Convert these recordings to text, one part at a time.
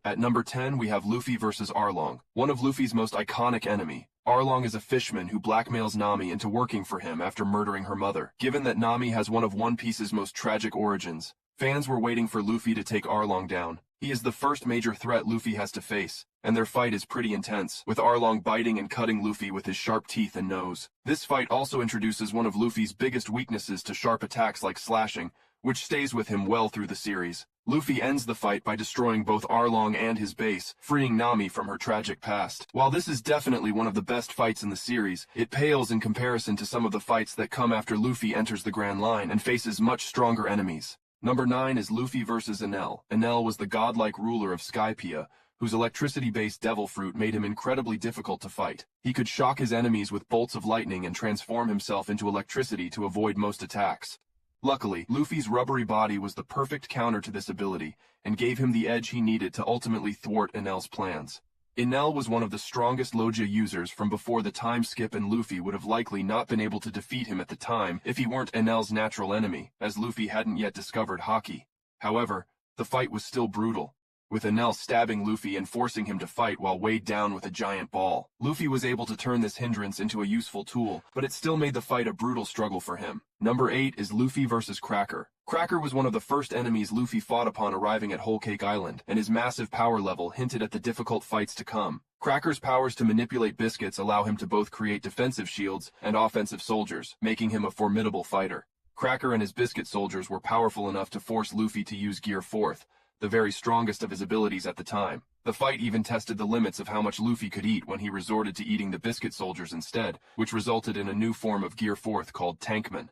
At number 10, we have Luffy versus Arlong, one of Luffy's most iconic enemy. Arlong is a fisherman who blackmails Nami into working for him after murdering her mother. Given that Nami has one of One Piece's most tragic origins, fans were waiting for Luffy to take Arlong down. He is the first major threat Luffy has to face, and their fight is pretty intense, with Arlong biting and cutting Luffy with his sharp teeth and nose. This fight also introduces one of Luffy's biggest weaknesses to sharp attacks like slashing, which stays with him well through the series. Luffy ends the fight by destroying both Arlong and his base, freeing Nami from her tragic past. While this is definitely one of the best fights in the series, it pales in comparison to some of the fights that come after Luffy enters the Grand Line and faces much stronger enemies. Number 9 is Luffy versus Enel. Enel was the godlike ruler of Skypiea, whose electricity-based devil fruit made him incredibly difficult to fight. He could shock his enemies with bolts of lightning and transform himself into electricity to avoid most attacks. Luckily, Luffy's rubbery body was the perfect counter to this ability, and gave him the edge he needed to ultimately thwart Enel's plans. Enel was one of the strongest Logia users from before the time skip, and Luffy would have likely not been able to defeat him at the time if he weren't Enel's natural enemy, as Luffy hadn't yet discovered Haki. However, the fight was still brutal, with Enel stabbing Luffy and forcing him to fight while weighed down with a giant ball. Luffy was able to turn this hindrance into a useful tool, but it still made the fight a brutal struggle for him. Number 8 is Luffy versus Cracker. Cracker was one of the first enemies Luffy fought upon arriving at Whole Cake Island, and his massive power level hinted at the difficult fights to come. Cracker's powers to manipulate biscuits allow him to both create defensive shields and offensive soldiers, making him a formidable fighter. Cracker and his biscuit soldiers were powerful enough to force Luffy to use Gear 4th, the very strongest of his abilities at the time. The fight even tested the limits of how much Luffy could eat when he resorted to eating the biscuit soldiers instead, which resulted in a new form of Gear 4th called Tankman.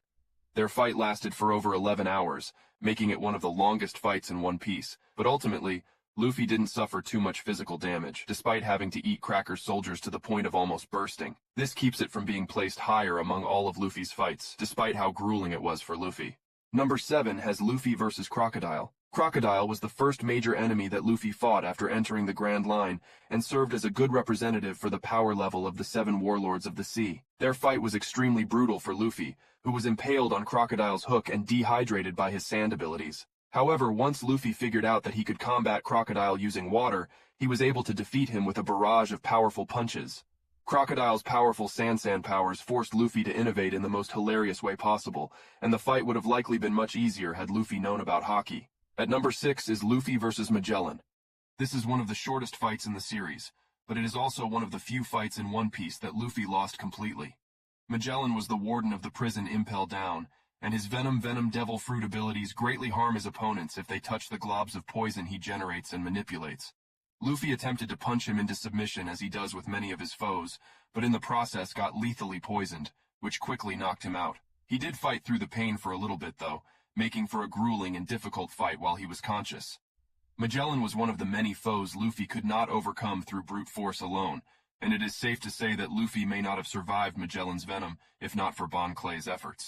Their fight lasted for over 11 hours, making it one of the longest fights in One Piece, but ultimately, Luffy didn't suffer too much physical damage, despite having to eat Cracker's soldiers to the point of almost bursting. This keeps it from being placed higher among all of Luffy's fights, despite how grueling it was for Luffy. Number 7 has Luffy versus Crocodile. Crocodile was the first major enemy that Luffy fought after entering the Grand Line, and served as a good representative for the power level of the 7 warlords of the sea. Their fight was extremely brutal for Luffy, who was impaled on Crocodile's hook and dehydrated by his sand abilities. However, once Luffy figured out that he could combat Crocodile using water, he was able to defeat him with a barrage of powerful punches. Crocodile's powerful sand powers forced Luffy to innovate in the most hilarious way possible, and the fight would have likely been much easier had Luffy known about Haki. At number 6 is Luffy versus Magellan. This is one of the shortest fights in the series, but it is also one of the few fights in One Piece that Luffy lost completely. Magellan was the warden of the prison Impel Down, and his venom devil fruit abilities greatly harm his opponents if they touch the globs of poison he generates and manipulates. Luffy attempted to punch him into submission as he does with many of his foes, but in the process got lethally poisoned, which quickly knocked him out. He did fight through the pain for a little bit though, making for a grueling and difficult fight while he was conscious. Magellan was one of the many foes Luffy could not overcome through brute force alone, and it is safe to say that Luffy may not have survived Magellan's venom if not for Bon Clay's efforts.